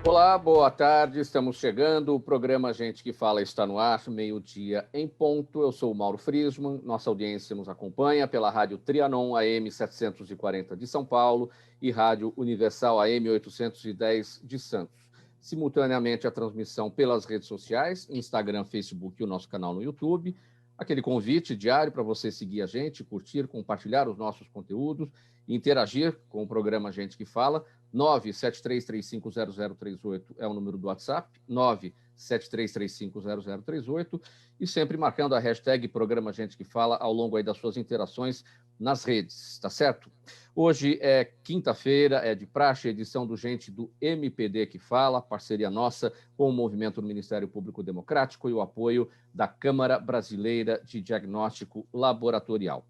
Olá, boa tarde. Estamos chegando. O programa Gente que Fala está no ar, meio-dia em ponto. Eu sou o Mauro Friesman. Nossa audiência nos acompanha pela Rádio Trianon AM 740 de São Paulo e Rádio Universal AM 810 de Santos. Simultaneamente a transmissão pelas redes sociais, Instagram, Facebook e o nosso canal no YouTube. Aquele convite diário para você seguir a gente, curtir, compartilhar os nossos conteúdos e interagir com o programa Gente que Fala. 973350038 é o número do WhatsApp, 973350038, e sempre marcando a hashtag Programa Gente que Fala ao longo aí das suas interações nas redes, tá certo? Hoje é quinta-feira, é de praxe, edição do Gente do MPD que Fala, parceria nossa com o Movimento do Ministério Público Democrático e o apoio da Câmara Brasileira de Diagnóstico Laboratorial.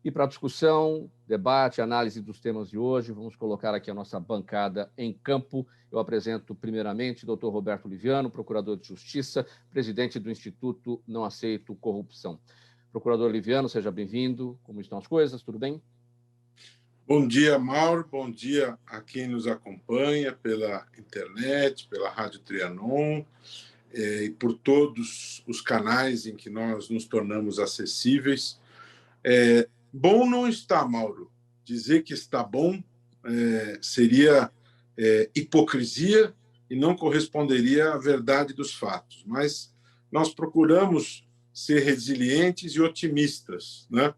E para discussão, debate, análise dos temas de hoje, vamos colocar aqui a nossa bancada em campo. Eu apresento primeiramente o Dr. Roberto Liviano, procurador de Justiça, presidente do Instituto Não Aceito Corrupção. Procurador Liviano, seja bem-vindo. Como estão as coisas? Tudo bem? Bom dia, Mauro. Bom dia a quem nos acompanha pela internet, pela Rádio Trianon e por todos os canais em que nós nos tornamos acessíveis. Bom não está, Mauro. Dizer que está bom seria hipocrisia e não corresponderia à verdade dos fatos. Mas nós procuramos ser resilientes e otimistas, né?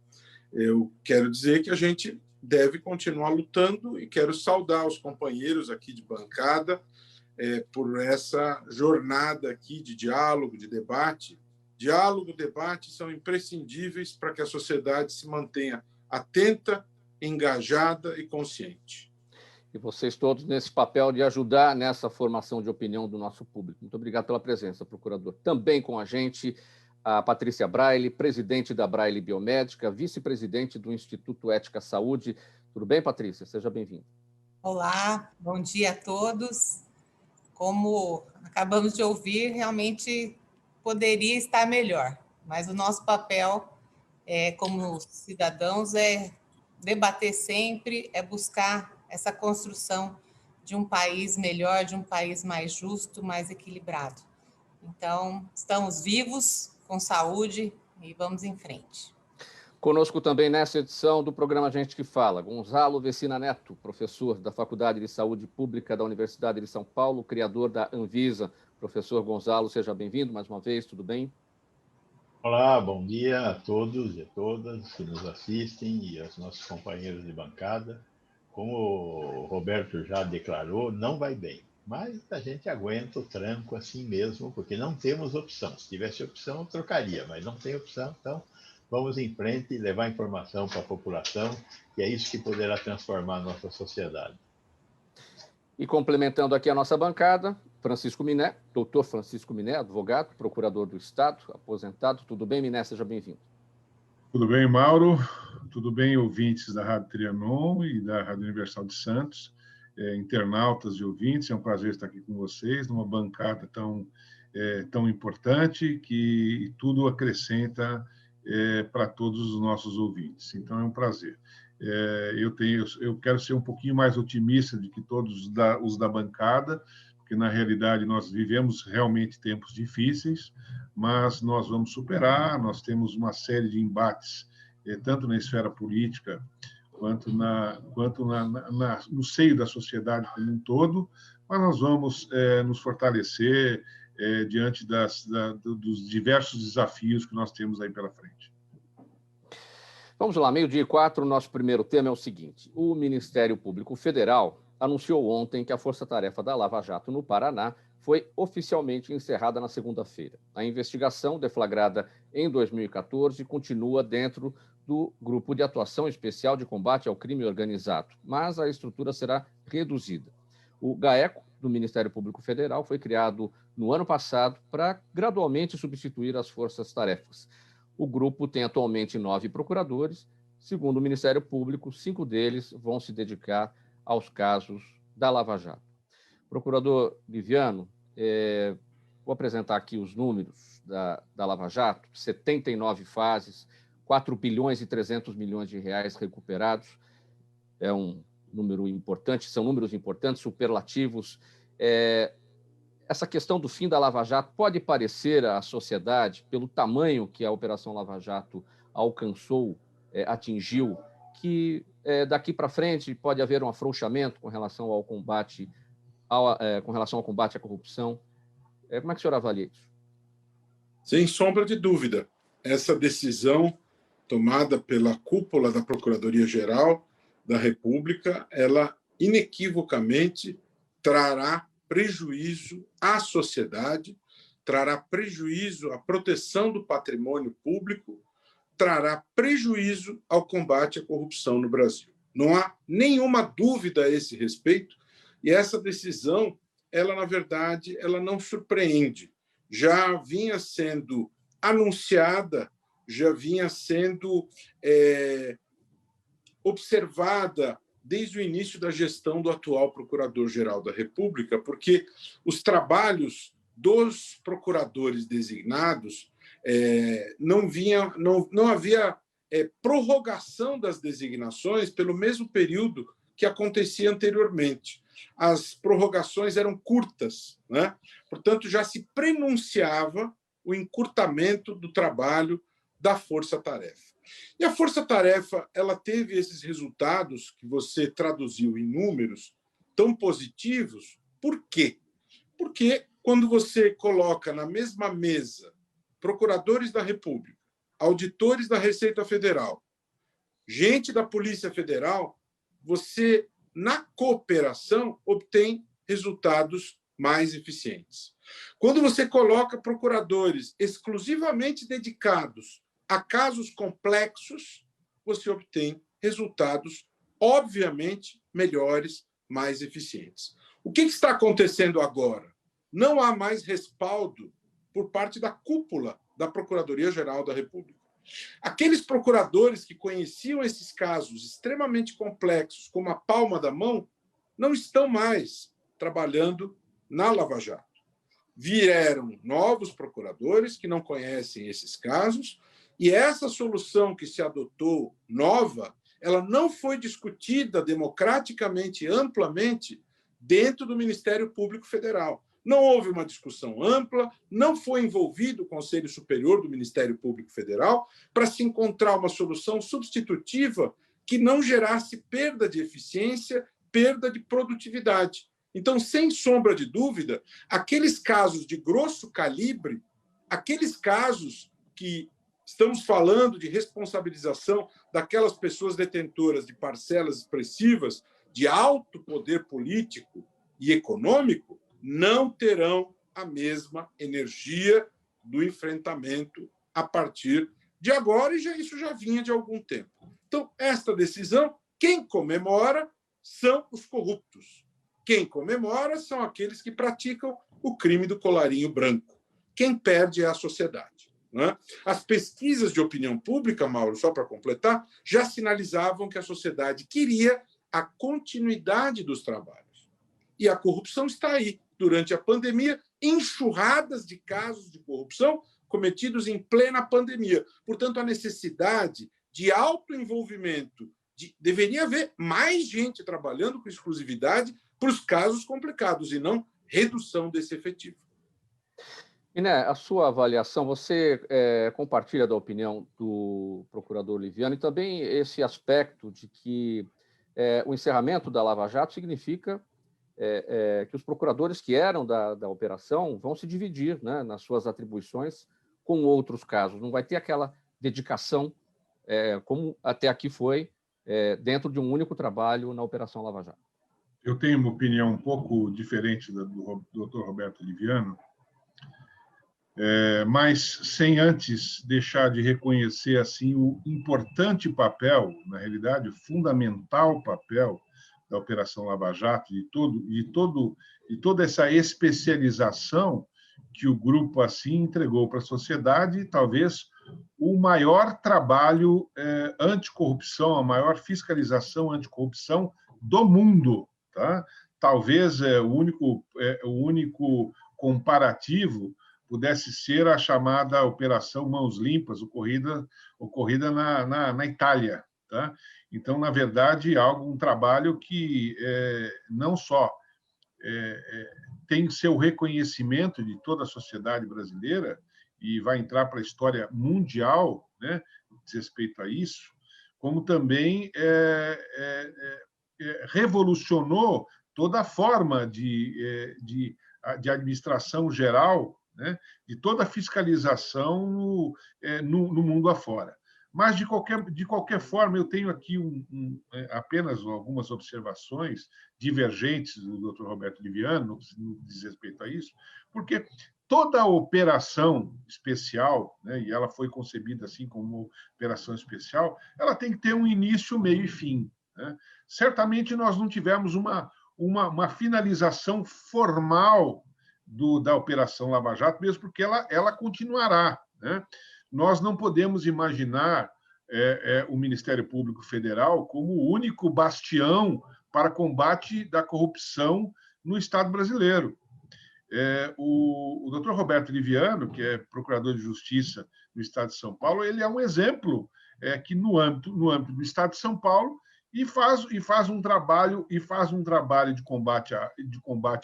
Eu quero dizer que a gente deve continuar lutando e quero saudar os companheiros aqui de bancada por essa jornada aqui de diálogo, de debate. Diálogo e debate são imprescindíveis para que a sociedade se mantenha atenta, engajada e consciente. E vocês todos nesse papel de ajudar nessa formação de opinião do nosso público. Muito obrigado pela presença, procurador. Também com a gente, a Patrícia Braille, presidente da Braille Biomédica, vice-presidente do Instituto Ética Saúde. Tudo bem, Patrícia? Seja bem-vinda. Olá, bom dia a todos. Como acabamos de ouvir, realmente poderia estar melhor, mas o nosso papel como cidadãos é debater sempre, é buscar essa construção de um país melhor, de um país mais justo, mais equilibrado. Então, estamos vivos, com saúde e vamos em frente. Conosco também nessa edição do programa Gente que Fala, Gonzalo Vecina Neto, professor da Faculdade de Saúde Pública da Universidade de São Paulo, criador da Anvisa. Professor Gonzalo, seja bem-vindo mais uma vez, tudo bem? Olá, bom dia a todos e a todas que nos assistem e aos nossos companheiros de bancada. Como o Roberto já declarou, não vai bem, mas a gente aguenta o tranco assim mesmo, porque não temos opção. Se tivesse opção, eu trocaria, mas não tem opção, então vamos em frente e levar informação para a população, e é isso que poderá transformar a nossa sociedade. E complementando aqui a nossa bancada, Francisco Miné, doutor Francisco Miné, advogado, procurador do Estado, aposentado. Tudo bem, Miné? Seja bem-vindo. Tudo bem, Mauro? Tudo bem, ouvintes da Rádio Trianon e da Rádio Universal de Santos, internautas e ouvintes, é um prazer estar aqui com vocês, numa bancada tão importante que tudo acrescenta para todos os nossos ouvintes. Então, é um prazer. Eu quero ser um pouquinho mais otimista do que todos os da bancada, porque, na realidade, nós vivemos realmente tempos difíceis, mas nós vamos superar, nós temos uma série de embates, tanto na esfera política, quanto no seio da sociedade como um todo, mas nós vamos nos fortalecer diante dos diversos desafios que nós temos aí pela frente. Vamos lá, 12:04, o nosso primeiro tema é o seguinte. O Ministério Público Federal anunciou ontem que a força-tarefa da Lava Jato no Paraná foi oficialmente encerrada na segunda-feira. A investigação, deflagrada em 2014, continua dentro do Grupo de Atuação Especial de Combate ao Crime Organizado, mas a estrutura será reduzida. O GAECO, do Ministério Público Federal, foi criado no ano passado para gradualmente substituir as forças-tarefas. O grupo tem atualmente 9 procuradores. Segundo o Ministério Público, 5 deles vão se dedicar aos casos da Lava Jato. Procurador Liviano, vou apresentar aqui os números da Lava Jato, 79 fases, 4 bilhões e 300 milhões de reais recuperados. É um número importante, são números importantes, superlativos. essa questão do fim da Lava Jato pode parecer à sociedade, pelo tamanho que a Operação Lava Jato alcançou, atingiu, que daqui para frente pode haver um afrouxamento com relação ao combate à corrupção. Como é que o senhor avalia isso? Sem sombra de dúvida, essa decisão tomada pela cúpula da Procuradoria-Geral da República, ela inequivocamente trará prejuízo à sociedade, trará prejuízo à proteção do patrimônio público, trará prejuízo ao combate à corrupção no Brasil. Não há nenhuma dúvida a esse respeito, e essa decisão, ela, na verdade, ela não surpreende. Já vinha sendo anunciada, já vinha sendo observada desde o início da gestão do atual Procurador-Geral da República, porque os trabalhos dos procuradores designados não havia prorrogação das designações pelo mesmo período que acontecia anteriormente. As prorrogações eram curtas, né? Portanto, já se prenunciava o encurtamento do trabalho da Força-Tarefa. E a Força-Tarefa, ela teve esses resultados que você traduziu em números tão positivos. Por quê? Porque quando você coloca na mesma mesa procuradores da República, auditores da Receita Federal, gente da Polícia Federal, você, na cooperação, obtém resultados mais eficientes. Quando você coloca procuradores exclusivamente dedicados a casos complexos, você obtém resultados, obviamente, melhores, mais eficientes. O que está acontecendo agora? Não há mais respaldo por parte da cúpula da Procuradoria-Geral da República. Aqueles procuradores que conheciam esses casos extremamente complexos como a palma da mão, não estão mais trabalhando na Lava Jato. Vieram novos procuradores que não conhecem esses casos, e essa solução que se adotou, nova, ela não foi discutida democraticamente, amplamente, dentro do Ministério Público Federal. Não houve uma discussão ampla, não foi envolvido o Conselho Superior do Ministério Público Federal para se encontrar uma solução substitutiva que não gerasse perda de eficiência, perda de produtividade. Então, sem sombra de dúvida, aqueles casos de grosso calibre, aqueles casos que estamos falando de responsabilização daquelas pessoas detentoras de parcelas expressivas de alto poder político e econômico, não terão a mesma energia do enfrentamento a partir de agora, e isso já vinha de algum tempo. Então, esta decisão, quem comemora são os corruptos. Quem comemora são aqueles que praticam o crime do colarinho branco. Quem perde é a sociedade. Né? As pesquisas de opinião pública, Mauro, só para completar, já sinalizavam que a sociedade queria a continuidade dos trabalhos. E a corrupção está aí. Durante a pandemia, enxurradas de casos de corrupção cometidos em plena pandemia. Portanto, a necessidade de autoenvolvimento, deveria haver mais gente trabalhando com exclusividade para os casos complicados e não redução desse efetivo. Iné, a sua avaliação, você compartilha da opinião do procurador Liviano e também esse aspecto de que o encerramento da Lava Jato significa que os procuradores que eram da operação vão se dividir, né, nas suas atribuições com outros casos. Não vai ter aquela dedicação como até aqui foi, dentro de um único trabalho na Operação Lava Jato. Eu tenho uma opinião um pouco diferente do Dr. Roberto Liviano, mas sem antes deixar de reconhecer assim o importante papel, na realidade, o fundamental papel da Operação Lava Jato e toda essa especialização que o grupo assim entregou para a sociedade, talvez o maior trabalho anticorrupção, a maior fiscalização anticorrupção do mundo, tá? Talvez o único comparativo pudesse ser a chamada Operação Mãos Limpas, ocorrida na Itália. Tá? Então, na verdade, um trabalho que não só tem seu reconhecimento de toda a sociedade brasileira e vai entrar para a história mundial, né, diz respeito a isso, como também revolucionou toda a forma de administração geral, né, de toda a fiscalização no mundo afora. Mas, de qualquer forma, eu tenho aqui apenas algumas observações divergentes do Dr. Roberto Liviano, no que diz respeito a isso, porque toda a operação especial, né, e ela foi concebida assim como operação especial, ela tem que ter um início, meio e fim, né? Certamente nós não tivemos uma finalização formal da Operação Lava Jato, mesmo porque ela continuará, né? Nós não podemos imaginar o Ministério Público Federal como o único bastião para combate da corrupção no Estado brasileiro. O Dr. Roberto Liviano, que é procurador de Justiça no Estado de São Paulo, ele é um exemplo que no âmbito do Estado de São Paulo e faz um trabalho de combate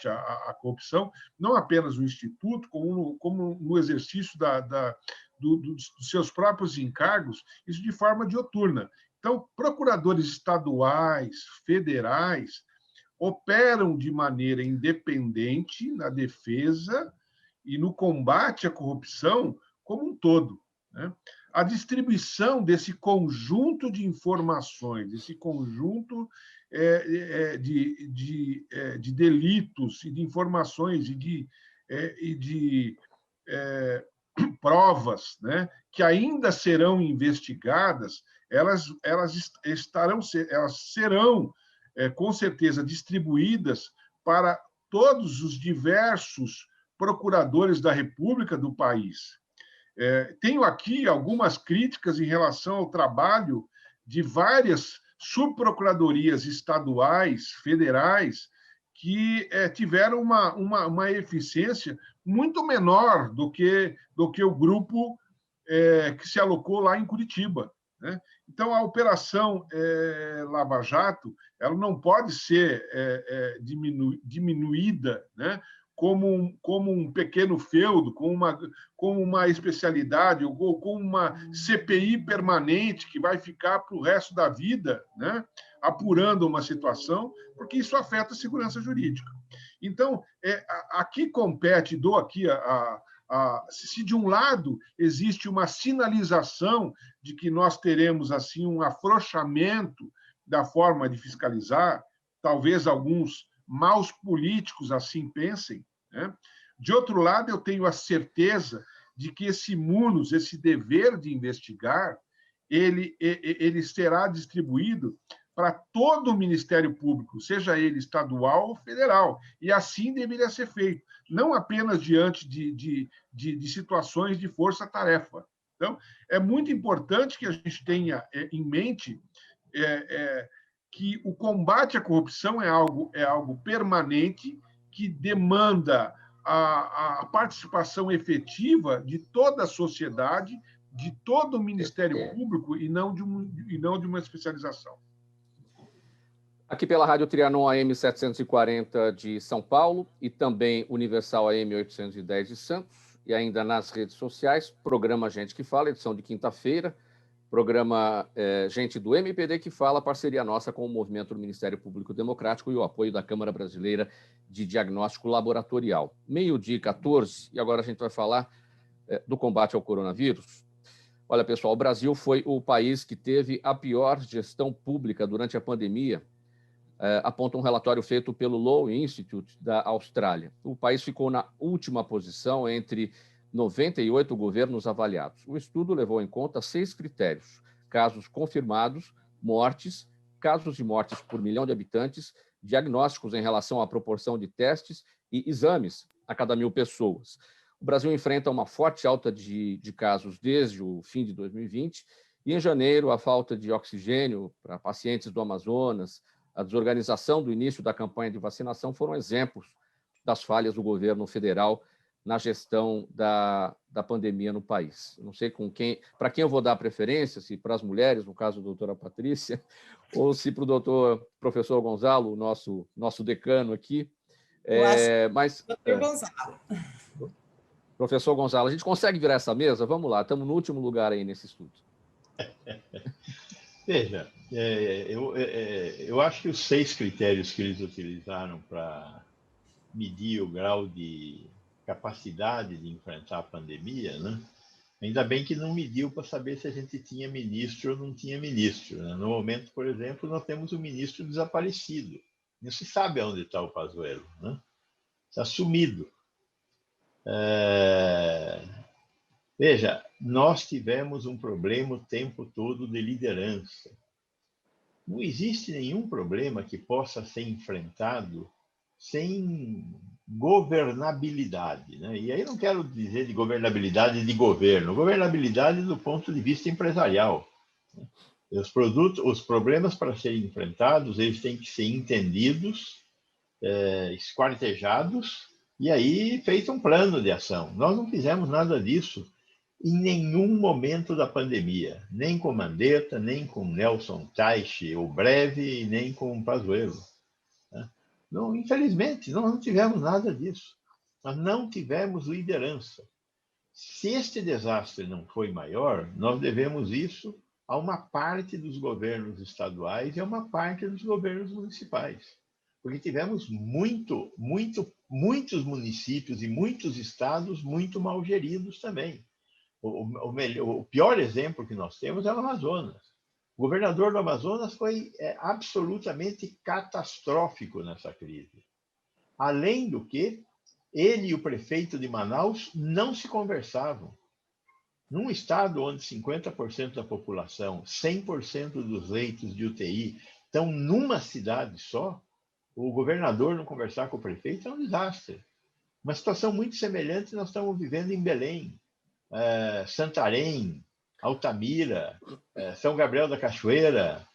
à corrupção, não apenas no Instituto, como no exercício dos seus próprios encargos, isso de forma dioturna. Então, procuradores estaduais, federais, operam de maneira independente na defesa e no combate à corrupção como um todo, né? A distribuição desse conjunto de informações, desse conjunto de delitos e de informações e de provas, né, que ainda serão investigadas, elas serão com certeza distribuídas para todos os diversos procuradores da República do país. Tenho aqui algumas críticas em relação ao trabalho de várias subprocuradorias estaduais, federais, que tiveram uma eficiência muito menor do que o grupo que se alocou lá em Curitiba, né? Então, a Operação Lava Jato ela não pode ser diminuída, né, como um pequeno feudo, como uma especialidade, ou como uma CPI permanente que vai ficar para o resto da vida, né, apurando uma situação, porque isso afeta a segurança jurídica. Então, aqui compete, dou aqui se de um lado existe uma sinalização de que nós teremos assim um afrouxamento da forma de fiscalizar, talvez alguns maus políticos assim pensem, né? De outro lado, eu tenho a certeza de que esse munus, esse dever de investigar, ele será distribuído para todo o Ministério Público, seja ele estadual ou federal, e assim deveria ser feito, não apenas diante de situações de força-tarefa. Então, é muito importante que a gente tenha em mente que o combate à corrupção é algo permanente, que demanda a participação efetiva de toda a sociedade, de todo o Ministério Público, e não de uma especialização. Aqui pela Rádio Trianon AM 740 de São Paulo e também Universal AM 810 de Santos, e ainda nas redes sociais, programa Gente que Fala, edição de quinta-feira, programa Gente do MPD que Fala, parceria nossa com o Movimento do Ministério Público Democrático e o apoio da Câmara Brasileira de Diagnóstico Laboratorial. 12h14, e agora a gente vai falar do combate ao coronavírus. Olha, pessoal, o Brasil foi o país que teve a pior gestão pública durante a pandemia, aponta um relatório feito pelo Law Institute da Austrália. O país ficou na última posição entre 98 governos avaliados. O estudo levou em conta 6 critérios: casos confirmados, mortes, casos de mortes por milhão de habitantes, diagnósticos em relação à proporção de testes e exames a cada 1.000 pessoas. O Brasil enfrenta uma forte alta de casos desde o fim de 2020 e, em janeiro, a falta de oxigênio para pacientes do Amazonas, a desorganização do início da campanha de vacinação foram exemplos das falhas do governo federal na gestão da pandemia no país. Não sei para quem eu vou dar preferência, se para as mulheres, no caso da doutora Patrícia, ou se para o professor Gonzalo, nosso decano aqui, Eu acho que Mas, Dr. Gonzalo. professor Gonzalo, a gente consegue virar essa mesa? Vamos lá, estamos no último lugar aí nesse estudo. Veja, eu acho que os 6 critérios que eles utilizaram para medir o grau de capacidade de enfrentar a pandemia, né? Ainda bem que não mediu para saber se a gente tinha ministro ou não tinha ministro, né? No momento, por exemplo, nós temos um ministro desaparecido. Não se sabe onde está o Pazuello, né? Está sumido. Veja, nós tivemos um problema o tempo todo de liderança. Não existe nenhum problema que possa ser enfrentado sem governabilidade, né? E aí não quero dizer de governabilidade de governo, governabilidade do ponto de vista empresarial. Os problemas para serem enfrentados, eles têm que ser entendidos, esquartejados, e aí feito um plano de ação. Nós não fizemos nada disso em nenhum momento da pandemia, nem com Mandetta, nem com Nelson Teich, o Breve, nem com Pazuello. Não, infelizmente, nós não tivemos nada disso. Nós não tivemos liderança. Se este desastre não foi maior, nós devemos isso a uma parte dos governos estaduais e a uma parte dos governos municipais. Porque tivemos muitos municípios e muitos estados muito mal geridos também. O pior exemplo que nós temos é o Amazonas. O governador do Amazonas foi absolutamente catastrófico nessa crise. Além do que, ele e o prefeito de Manaus não se conversavam. Num estado onde 50% da população, 100% dos leitos de UTI estão numa cidade só, o governador não conversar com o prefeito é um desastre. Uma situação muito semelhante nós estamos vivendo em Belém, Santarém, Altamira, São Gabriel da Cachoeira,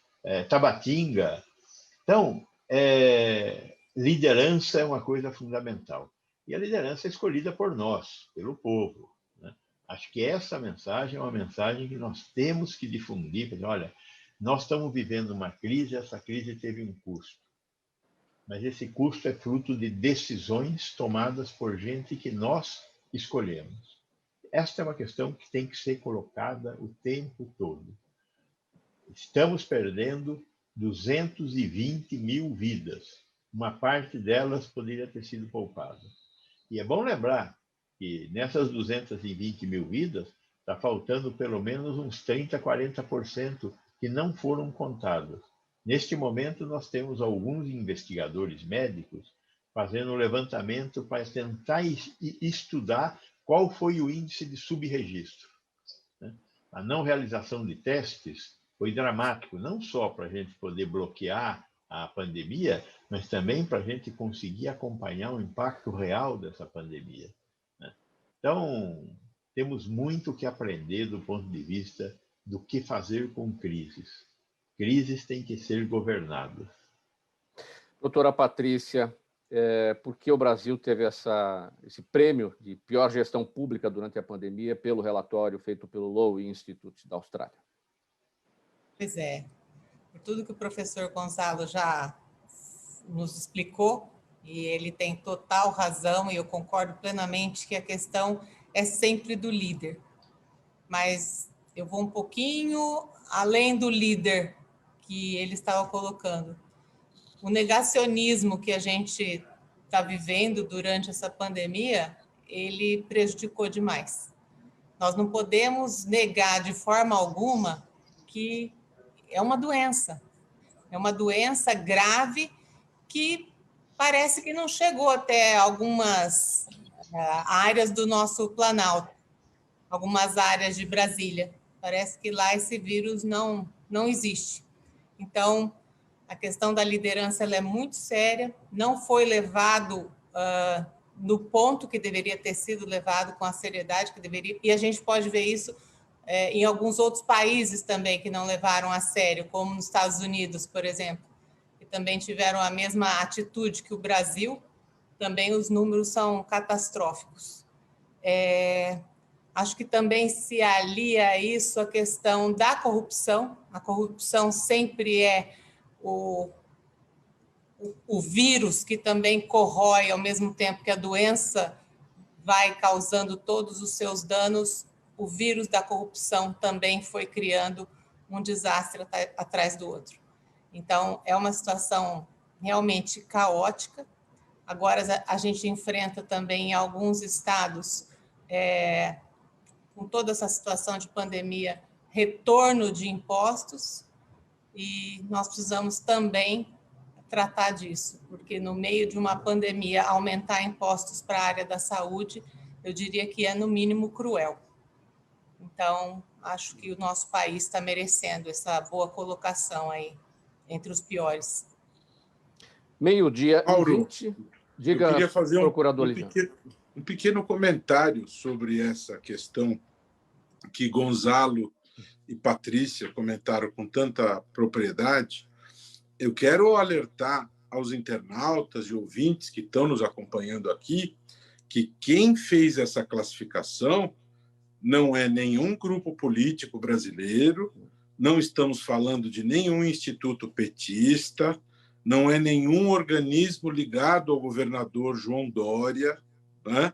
Tabatinga. Então, liderança é uma coisa fundamental. E a liderança é escolhida por nós, pelo povo, né? Acho que essa mensagem é uma mensagem que nós temos que difundir. Porque, olha, nós estamos vivendo uma crise, essa crise teve um custo. Mas esse custo é fruto de decisões tomadas por gente que nós escolhemos. Esta é uma questão que tem que ser colocada o tempo todo. Estamos perdendo 220 mil vidas. Uma parte delas poderia ter sido poupada. E é bom lembrar que nessas 220 mil vidas, está faltando pelo menos uns 30%, 40% que não foram contadas. Neste momento, nós temos alguns investigadores médicos fazendo um levantamento para tentar estudar qual foi o índice de subregistro. A não realização de testes foi dramático, não só para a gente poder bloquear a pandemia, mas também para a gente conseguir acompanhar o impacto real dessa pandemia. Então, temos muito que aprender do ponto de vista do que fazer com crises. Crises têm que ser governadas. Doutora Patrícia, por que o Brasil teve esse prêmio de pior gestão pública durante a pandemia pelo relatório feito pelo Lowy Institute da Austrália? Pois é, por tudo que o professor Gonzalo já nos explicou, e ele tem total razão, e eu concordo plenamente que a questão é sempre do líder. Mas eu vou um pouquinho além do líder que ele estava colocando. O negacionismo que a gente está vivendo durante essa pandemia, ele prejudicou demais. Nós não podemos negar de forma alguma que é uma doença grave que parece que não chegou até algumas áreas do nosso Planalto, algumas áreas de Brasília. Parece que lá esse vírus não existe. Então, a questão da liderança ela é muito séria, não foi levado no ponto que deveria ter sido levado, com a seriedade que deveria, e a gente pode ver isso em alguns outros países também que não levaram a sério, como nos Estados Unidos, por exemplo, que também tiveram a mesma atitude que o Brasil. Também os números são catastróficos. Acho que também se alia a isso a questão da corrupção. A corrupção sempre é o vírus que também corrói ao mesmo tempo que a doença vai causando todos os seus danos, o vírus da corrupção também foi criando um desastre atrás do outro. Então, é uma situação realmente caótica. Agora, a gente enfrenta também em alguns estados, com toda essa situação de pandemia, retorno de impostos, e nós precisamos também tratar disso, porque no meio de uma pandemia, aumentar impostos para a área da saúde, eu diria que é, no mínimo, cruel. Então, acho que o nosso país está merecendo essa boa colocação aí, entre os piores. 12h20. Diga, eu queria fazer procurador um pequeno comentário sobre essa questão que Gonzalo e Patrícia comentaram com tanta propriedade. Eu quero alertar aos internautas e ouvintes que estão nos acompanhando aqui que quem fez essa classificação não é nenhum grupo político brasileiro, não estamos falando de nenhum instituto petista, não é nenhum organismo ligado ao governador João Dória, né?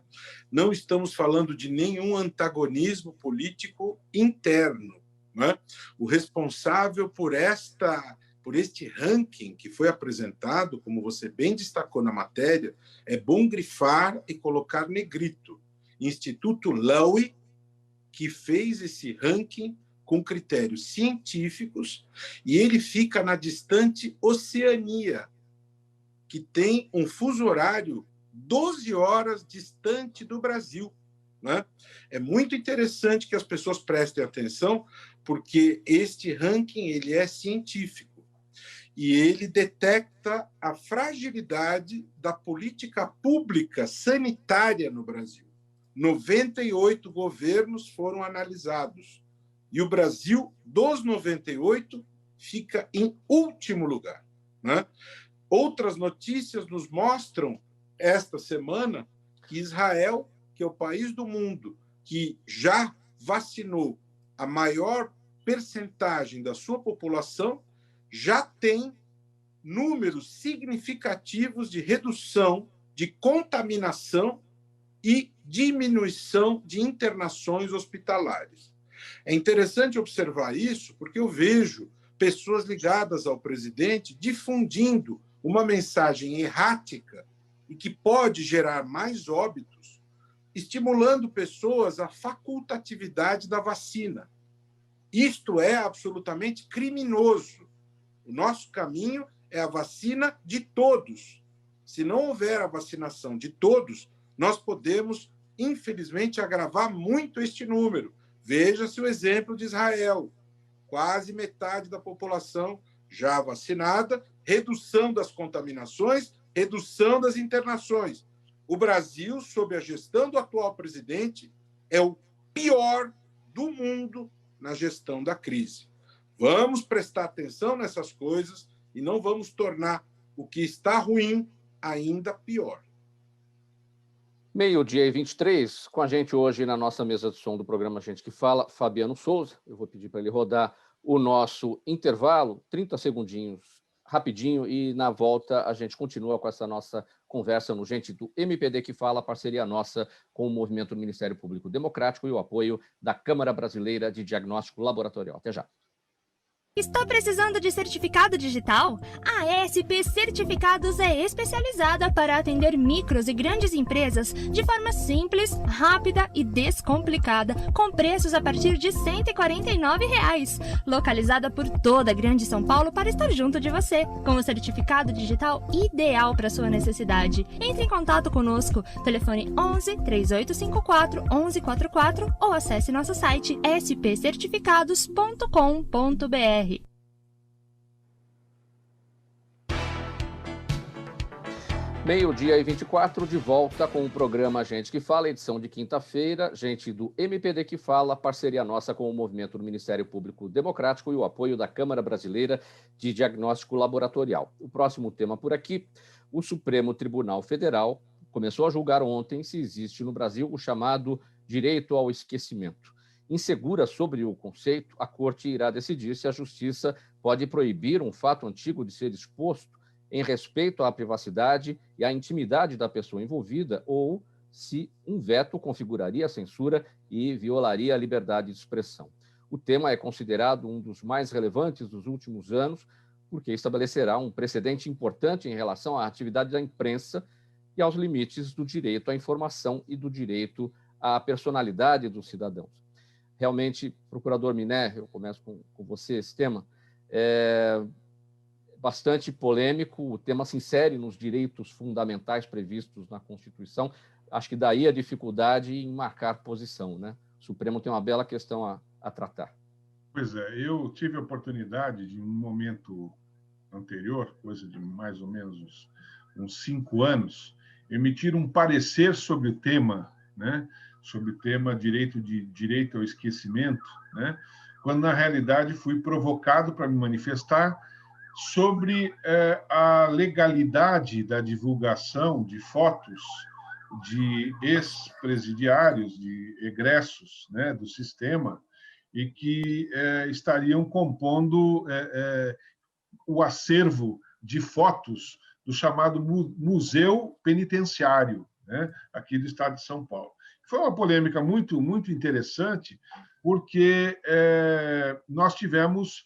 Não estamos falando de nenhum antagonismo político interno, né? O responsável por este ranking que foi apresentado, como você bem destacou na matéria, é bom grifar e colocar negrito. Instituto Lowy, que fez esse ranking com critérios científicos, e ele fica na distante Oceania, que tem um fuso horário 12 horas distante do Brasil, né? É muito interessante que as pessoas prestem atenção, porque este ranking ele é científico e ele detecta a fragilidade da política pública sanitária no Brasil. 98 governos foram analisados e o Brasil, dos 98, fica em último lugar, né? Outras notícias nos mostram esta semana que Israel, que é o país do mundo que já vacinou a maior percentagem da sua população, já tem números significativos de redução de contaminação e diminuição de internações hospitalares. É interessante observar isso, porque eu vejo pessoas ligadas ao presidente difundindo uma mensagem errática e que pode gerar mais óbitos, estimulando pessoas à facultatividade da vacina. Isto é absolutamente criminoso. O nosso caminho é a vacina de todos. Se não houver a vacinação de todos, nós podemos, infelizmente, agravar muito este número. Veja-se o exemplo de Israel. Quase metade da população já vacinada, redução das contaminações, redução das internações. O Brasil, sob a gestão do atual presidente, é o pior do mundo na gestão da crise. Vamos prestar atenção nessas coisas e não vamos tornar o que está ruim ainda pior. 12h23, com a gente hoje na nossa mesa de som do programa Gente que Fala, Fabiano Souza. Eu vou pedir para ele rodar o nosso intervalo, 30 segundinhos, rapidinho, e na volta a gente continua com essa nossa conversa no Gente do MPD que Fala, parceria nossa com o Movimento do Ministério Público Democrático e o apoio da Câmara Brasileira de Diagnóstico Laboratorial. Até já. Está precisando de certificado digital? A SP Certificados é especializada para atender micros e grandes empresas de forma simples, rápida e descomplicada, com preços a partir de R$ 149. Localizada por toda a Grande São Paulo para estar junto de você, com o certificado digital ideal para sua necessidade. Entre em contato conosco, telefone 11 3854 1144 ou acesse nosso site spcertificados.com.br. 12h24, de volta com o programa Gente que Fala, edição de quinta-feira, gente do MPD que Fala, parceria nossa com o Movimento do Ministério Público Democrático e o apoio da Câmara Brasileira de Diagnóstico Laboratorial. O próximo tema por aqui: o Supremo Tribunal Federal começou a julgar ontem se existe no Brasil o chamado direito ao esquecimento. Insegura sobre o conceito, a Corte irá decidir se a Justiça pode proibir um fato antigo de ser exposto em respeito à privacidade e à intimidade da pessoa envolvida, ou se um veto configuraria a censura e violaria a liberdade de expressão. O tema é considerado um dos mais relevantes dos últimos anos, porque estabelecerá um precedente importante em relação à atividade da imprensa e aos limites do direito à informação e do direito à personalidade dos cidadãos. Realmente, procurador Miné, eu começo com você esse tema, é bastante polêmico, o tema se insere nos direitos fundamentais previstos na Constituição, acho que daí a dificuldade em marcar posição, né? O Supremo tem uma bela questão a tratar. Pois é, eu tive a oportunidade de, em um momento anterior, coisa de mais ou menos uns 5 anos, emitir um parecer sobre o tema, né? Sobre o tema direito ao esquecimento, né? Quando, na realidade, fui provocado para me manifestar sobre a legalidade da divulgação de fotos de ex-presidiários, de egressos, né, do sistema, e que estariam compondo o acervo de fotos do chamado Museu Penitenciário, né, aqui do estado de São Paulo. Foi uma polêmica muito, muito interessante, porque nós tivemos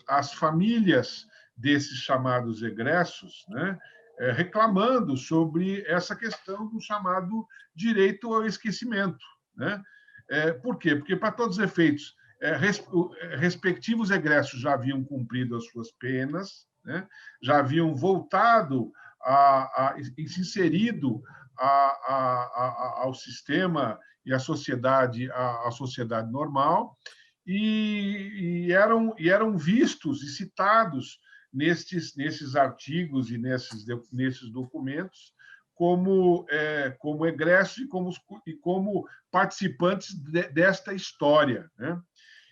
as famílias desses chamados egressos, né, reclamando sobre essa questão do chamado direito ao esquecimento, né? Por quê? Porque, para todos os efeitos, respectivos egressos já haviam cumprido as suas penas, né? Já haviam voltado e se inserido ao sistema e à sociedade normal, e eram vistos e citados nesses artigos e nesses documentos como egressos e como participantes desta história, né?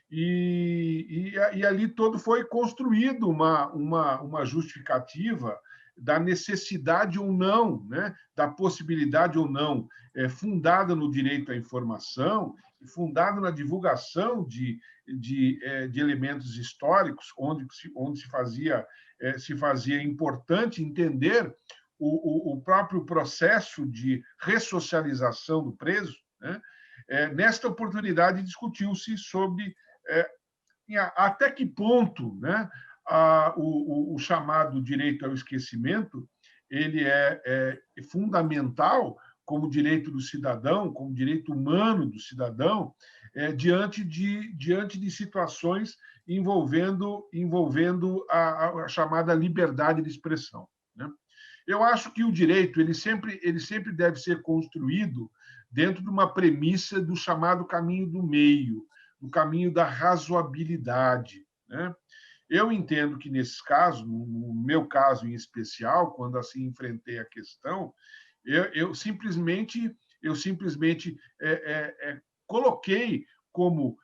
E ali todo foi construído uma justificativa da necessidade ou não, né, da possibilidade ou não, fundada no direito à informação, fundada na divulgação de elementos históricos, onde se fazia importante entender o próprio processo de ressocialização do preso, né? Nesta oportunidade, discutiu-se sobre até que ponto, né, o chamado direito ao esquecimento ele é fundamental como direito do cidadão, como direito humano do cidadão, diante de situações envolvendo a chamada liberdade de expressão, né? Eu acho que o direito ele sempre deve ser construído dentro de uma premissa do chamado caminho do meio, do caminho da razoabilidade, né? Eu entendo que, nesses casos, no meu caso em especial, quando assim enfrentei a questão, eu simplesmente coloquei como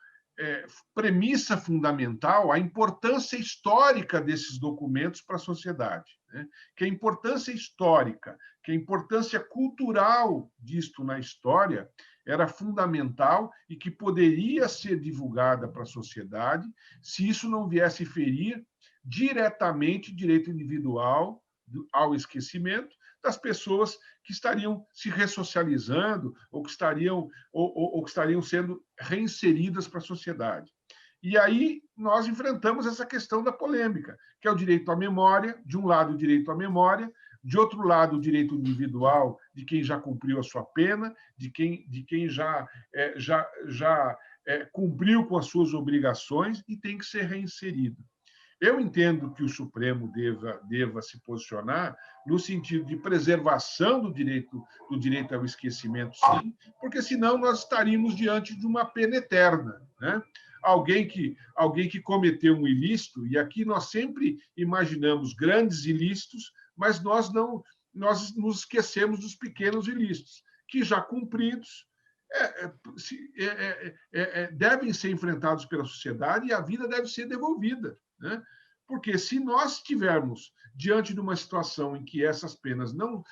premissa fundamental a importância histórica desses documentos para a sociedade, né? Que a importância histórica, que a importância cultural disto na história era fundamental e que poderia ser divulgada para a sociedade se isso não viesse ferir diretamente direito individual ao esquecimento das pessoas que estariam se ressocializando ou que estariam sendo reinseridas para a sociedade. E aí nós enfrentamos essa questão da polêmica, que é o direito à memória, de um lado o direito à memória, de outro lado o direito individual de quem já cumpriu a sua pena, de quem já cumpriu com as suas obrigações e tem que ser reinserido. Eu entendo que o Supremo deva se posicionar no sentido de preservação do direito ao esquecimento, sim, porque senão nós estaríamos diante de uma pena eterna, né? Alguém que cometeu um ilícito, e aqui nós sempre imaginamos grandes ilícitos, mas nós nos esquecemos dos pequenos ilícitos, que já cumpridos devem ser enfrentados pela sociedade e a vida deve ser devolvida, né? Porque se nós estivermos diante de uma situação em que essas penas não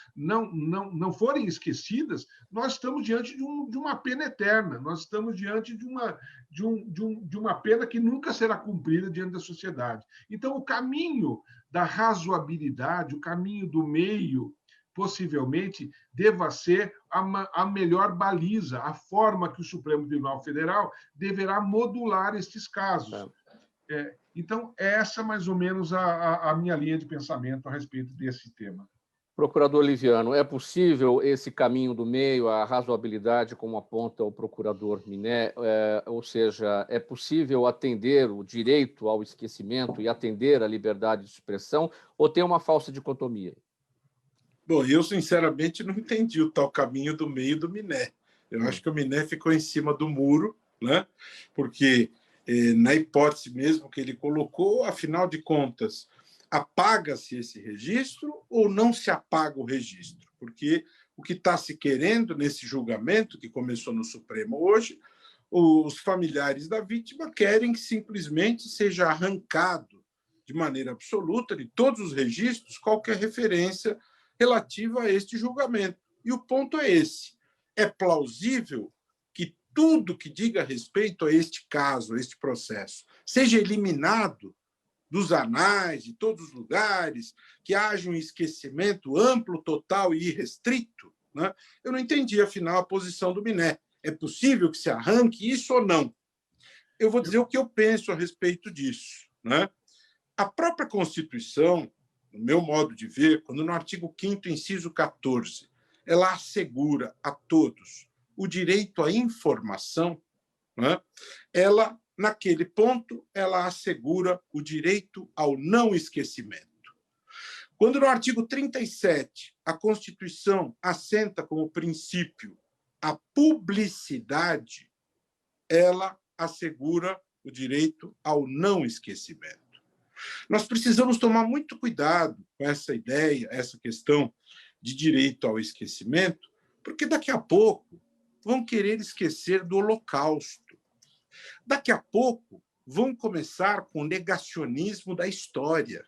forem esquecidas, nós estamos diante de uma pena eterna, nós estamos diante de uma pena que nunca será cumprida diante da sociedade. Então, o caminho da razoabilidade, o caminho do meio, possivelmente, deva ser a melhor baliza, a forma que o Supremo Tribunal Federal deverá modular estes casos. Então, essa mais ou menos a minha linha de pensamento a respeito desse tema. Procurador Liviano, é possível esse caminho do meio, a razoabilidade, como aponta o procurador Miné, ou seja, é possível atender o direito ao esquecimento e atender a liberdade de expressão, ou tem uma falsa dicotomia? Bom, eu, sinceramente, não entendi o tal caminho do meio do Miné. Eu acho que o Miné ficou em cima do muro, né? Porque, na hipótese mesmo que ele colocou, afinal de contas, apaga-se esse registro ou não se apaga o registro? Porque o que está se querendo nesse julgamento, que começou no Supremo hoje, os familiares da vítima querem que simplesmente seja arrancado de maneira absoluta de todos os registros qualquer referência relativa a este julgamento. E o ponto é esse. É plausível que tudo que diga respeito a este caso, a este processo, seja eliminado dos anais, de todos os lugares, que haja um esquecimento amplo, total e irrestrito, né? Eu não entendi, afinal, a posição do Miné. É possível que se arranque isso ou não? Eu vou dizer o que eu penso a respeito disso, né? A própria Constituição, no meu modo de ver, quando no artigo 5º, inciso 14, ela assegura a todos o direito à informação, né? Ela, naquele ponto, ela assegura o direito ao não esquecimento. Quando no artigo 37 a Constituição assenta como princípio a publicidade, ela assegura o direito ao não esquecimento. Nós precisamos tomar muito cuidado com essa ideia, essa questão de direito ao esquecimento, porque daqui a pouco vão querer esquecer do Holocausto. Daqui a pouco vão começar com o negacionismo da história.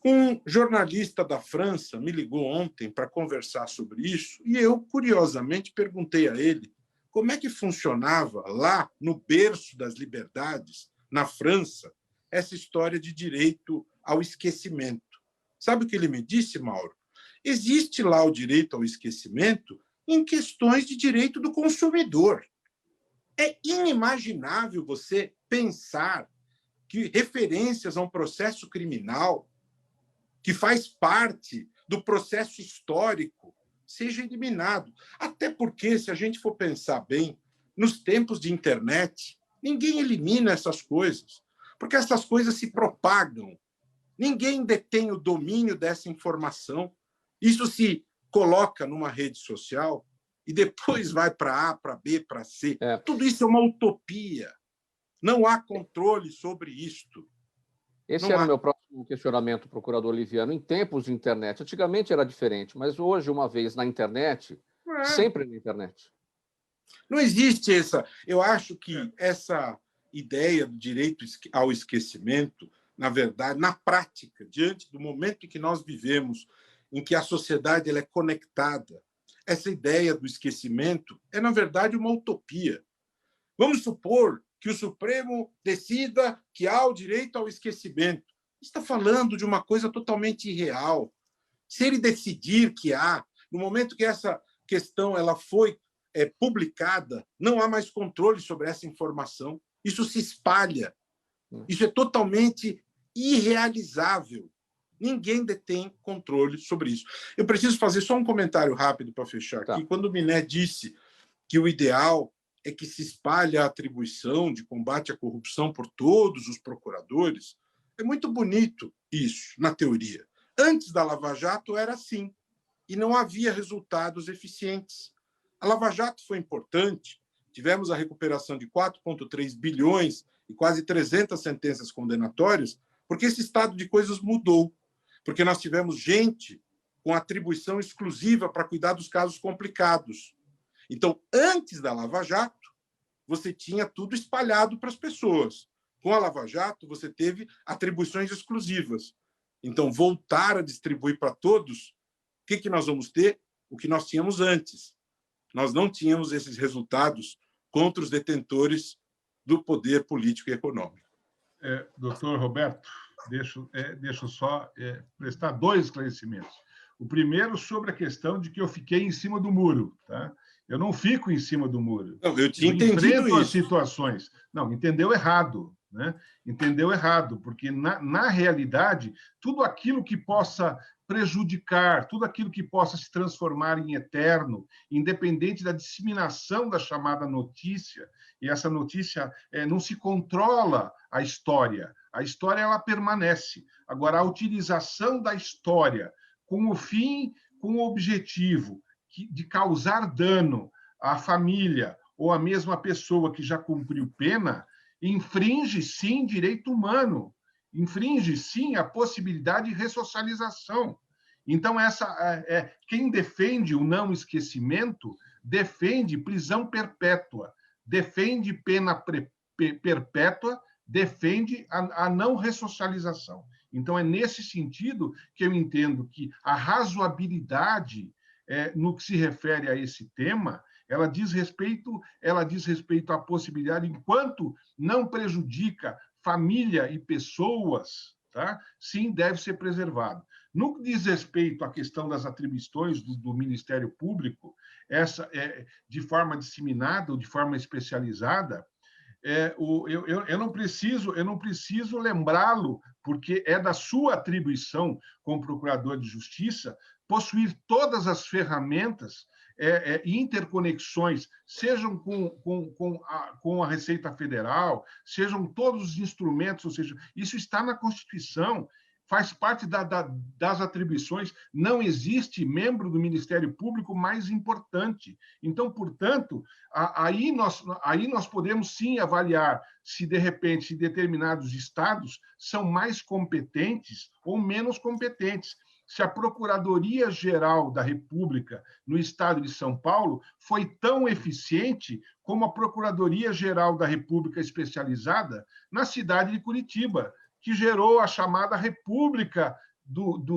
Um jornalista da França me ligou ontem para conversar sobre isso e eu, curiosamente, perguntei a ele como é que funcionava lá no berço das liberdades, na França, essa história de direito ao esquecimento. Sabe o que ele me disse, Mauro? Existe lá o direito ao esquecimento em questões de direito do consumidor. É inimaginável você pensar que referências a um processo criminal que faz parte do processo histórico seja eliminado. Até porque, se a gente for pensar bem, nos tempos de internet, ninguém elimina essas coisas, porque essas coisas se propagam. Ninguém detém o domínio dessa informação. Isso se coloca numa rede social e depois vai para A, para B, para C. Tudo isso é uma utopia. Não há controle sobre isto. Esse era o meu próximo questionamento, procurador Liviano. Em tempos de internet, antigamente era diferente, mas hoje, uma vez na internet, sempre na internet. Não existe essa... Eu acho que essa ideia do direito ao esquecimento, na verdade, na prática, diante do momento em que nós vivemos, em que a sociedade ela é conectada, essa ideia do esquecimento é, na verdade, uma utopia. Vamos supor que o Supremo decida que há o direito ao esquecimento. Está falando de uma coisa totalmente irreal. Se ele decidir que há, no momento que essa questão ela foi publicada, não há mais controle sobre essa informação. Isso se espalha. Isso é totalmente irrealizável. Ninguém detém controle sobre isso. Eu preciso fazer só um comentário rápido para fechar aqui. Quando o Miné disse que o ideal é que se espalhe a atribuição de combate à corrupção por todos os procuradores, é muito bonito isso, na teoria. Antes da Lava Jato era assim, e não havia resultados eficientes. A Lava Jato foi importante, tivemos a recuperação de 4,3 bilhões e quase 300 sentenças condenatórias, porque esse estado de coisas mudou, porque nós tivemos gente com atribuição exclusiva para cuidar dos casos complicados. Então, antes da Lava Jato, você tinha tudo espalhado para as pessoas. Com a Lava Jato, você teve atribuições exclusivas. Então, voltar a distribuir para todos, o que nós vamos ter? O que nós tínhamos antes. Nós não tínhamos esses resultados contra os detentores do poder político e econômico. Doutor Roberto, deixa eu só prestar 2 esclarecimentos. O primeiro sobre a questão de que eu fiquei em cima do muro. Tá? Eu não fico em cima do muro. Não, eu tinha eu entendido enfrento as isso. situações. Não, entendeu errado. Né? Entendeu errado, porque, na realidade, tudo aquilo que possa prejudicar, tudo aquilo que possa se transformar em eterno, independente da disseminação da chamada notícia, e essa notícia não se controla a história ela permanece. Agora, a utilização da história com o fim, com o objetivo de causar dano à família ou à mesma pessoa que já cumpriu pena, infringe, sim, direito humano, infringe, sim, a possibilidade de ressocialização. Então, quem defende o não esquecimento defende prisão perpétua, defende pena perpétua, defende a não ressocialização. Então, é nesse sentido que eu entendo que a razoabilidade, no que se refere a esse tema, ela diz respeito à possibilidade, enquanto não prejudica família e pessoas, tá? Sim, deve ser preservado. No que diz respeito à questão das atribuições do Ministério Público, essa de forma disseminada ou de forma especializada, eu não preciso lembrá-lo, porque é da sua atribuição como procurador de justiça possuir todas as ferramentas e interconexões, sejam com a Receita Federal, sejam todos os instrumentos, ou seja, isso está na Constituição, faz parte das atribuições, não existe membro do Ministério Público mais importante. Então, portanto, aí nós podemos sim avaliar se, de repente, determinados estados são mais competentes ou menos competentes. Se a Procuradoria-Geral da República no estado de São Paulo foi tão eficiente como a Procuradoria-Geral da República especializada na cidade de Curitiba, que gerou a chamada República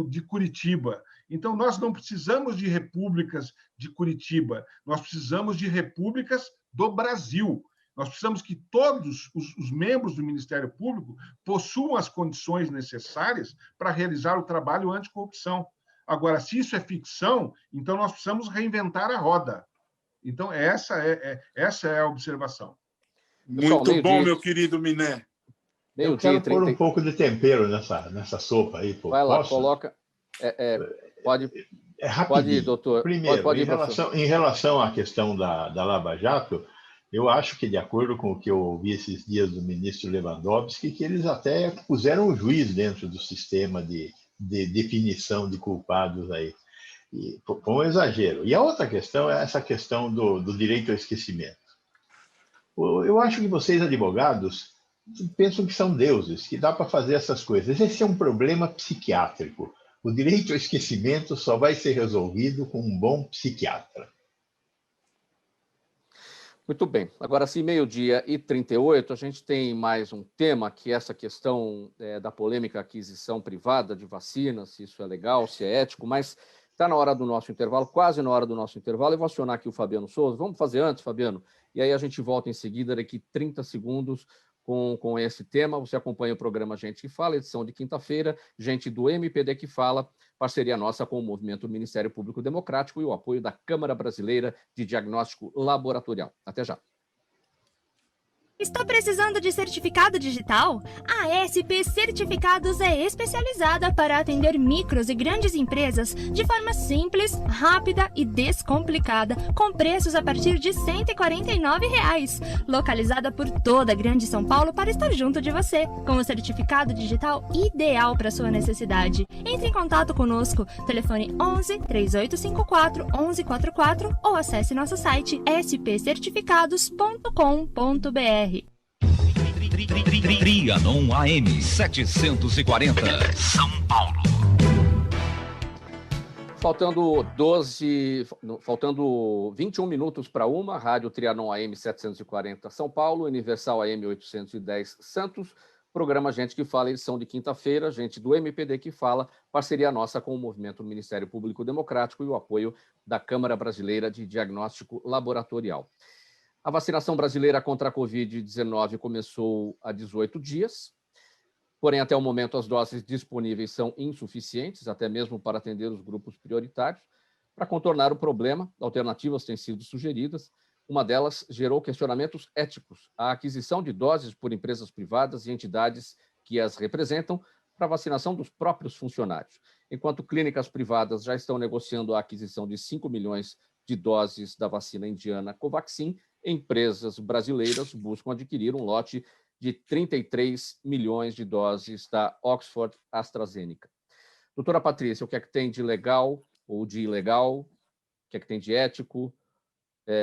de Curitiba. Então, nós não precisamos de repúblicas de Curitiba, nós precisamos de repúblicas do Brasil. Nós precisamos que todos os membros do Ministério Público possuam as condições necessárias para realizar o trabalho anticorrupção. Agora, se isso é ficção, então nós precisamos reinventar a roda. Então, essa é a observação. Muito bom, meu querido Miné. Eu quero pôr um pouco de tempero nessa sopa aí. Vai lá, coloca. Pode ir, doutor. Primeiro, pode ir, em relação à questão da Lava Jato, eu acho que, de acordo com o que eu ouvi esses dias do ministro Lewandowski, que eles até puseram um juiz dentro do sistema de definição de culpados aí. E, foi um exagero. E a outra questão é essa questão do direito ao esquecimento. Eu acho que vocês, advogados, pensam que são deuses, que dá para fazer essas coisas. Esse é um problema psiquiátrico. O direito ao esquecimento só vai ser resolvido com um bom psiquiatra. Muito bem. Agora, assim, 12h38, a gente tem mais um tema, que é essa questão da polêmica aquisição privada de vacinas, se isso é legal, se é ético, mas está na hora do nosso intervalo, quase na hora do nosso intervalo. Eu vou acionar aqui o Fabiano Souza. Vamos fazer antes, Fabiano? E aí a gente volta em seguida, daqui 30 segundos, com esse tema. Você acompanha o programa Gente que Fala, edição de quinta-feira, gente do MPD que Fala, parceria nossa com o Movimento Ministério Público Democrático e o apoio da Câmara Brasileira de Diagnóstico Laboratorial. Até já. Está precisando de certificado digital? A SP Certificados é especializada para atender micros e grandes empresas de forma simples, rápida e descomplicada, com preços a partir de R$ 149. Localizada por toda a Grande São Paulo para estar junto de você, com o certificado digital ideal para sua necessidade. Entre em contato conosco, telefone 11 3854 1144 ou acesse nosso site spcertificados.com.br. Trianon AM 740, São Paulo. Faltando 21 minutos para uma, Rádio Trianon AM 740, São Paulo, Universal AM 810, Santos, programa Gente que Fala, edição de quinta-feira, gente do MPD que Fala, parceria nossa com o Movimento Ministério Público Democrático e o apoio da Câmara Brasileira de Diagnóstico Laboratorial. A vacinação brasileira contra a Covid-19 começou há 18 dias Porém, até o momento, as doses disponíveis são insuficientes, até mesmo para atender os grupos prioritários. Para contornar o problema, alternativas têm sido sugeridas. Uma delas gerou questionamentos éticos: a aquisição de doses por empresas privadas e entidades que as representam para vacinação dos próprios funcionários. Enquanto clínicas privadas já estão negociando a aquisição de 5 milhões de doses da vacina indiana Covaxin, empresas brasileiras buscam adquirir um lote de 33 milhões de doses da Oxford AstraZeneca. Doutora Patrícia, o que é que tem de legal ou de ilegal? O que é que tem de ético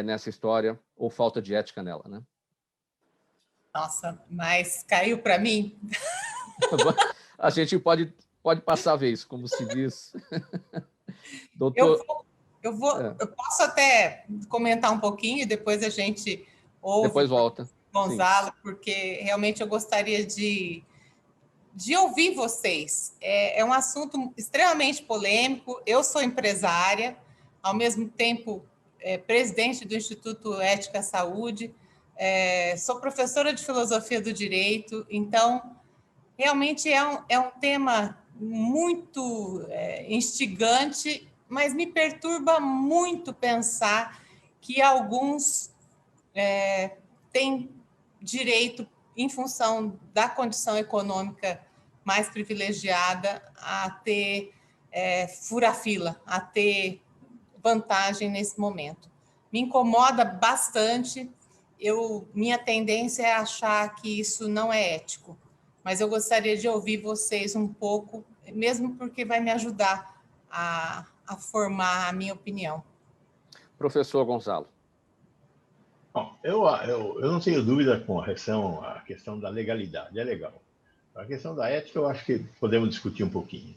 nessa história, ou falta de ética nela, né? Nossa, mas caiu para mim? A gente pode passar a vez, como se diz. Doutor... Eu posso até comentar um pouquinho e depois a gente ouve. Depois volta. Gonzalo, sim, porque realmente eu gostaria de ouvir vocês. É um assunto extremamente polêmico. Eu sou empresária, ao mesmo tempo presidente do Instituto Ética à Saúde, sou professora de filosofia do direito, então realmente é um tema muito instigante, mas me perturba muito pensar que alguns têm direito, em função da condição econômica mais privilegiada, a ter fura-fila, a ter vantagem nesse momento. Me incomoda bastante, minha tendência é achar que isso não é ético, mas eu gostaria de ouvir vocês um pouco, mesmo porque vai me ajudar a formar a minha opinião. Professor Gonzalo. Bom, eu não tenho dúvida com relação à questão da legalidade, é legal. A questão da ética, eu acho que podemos discutir um pouquinho.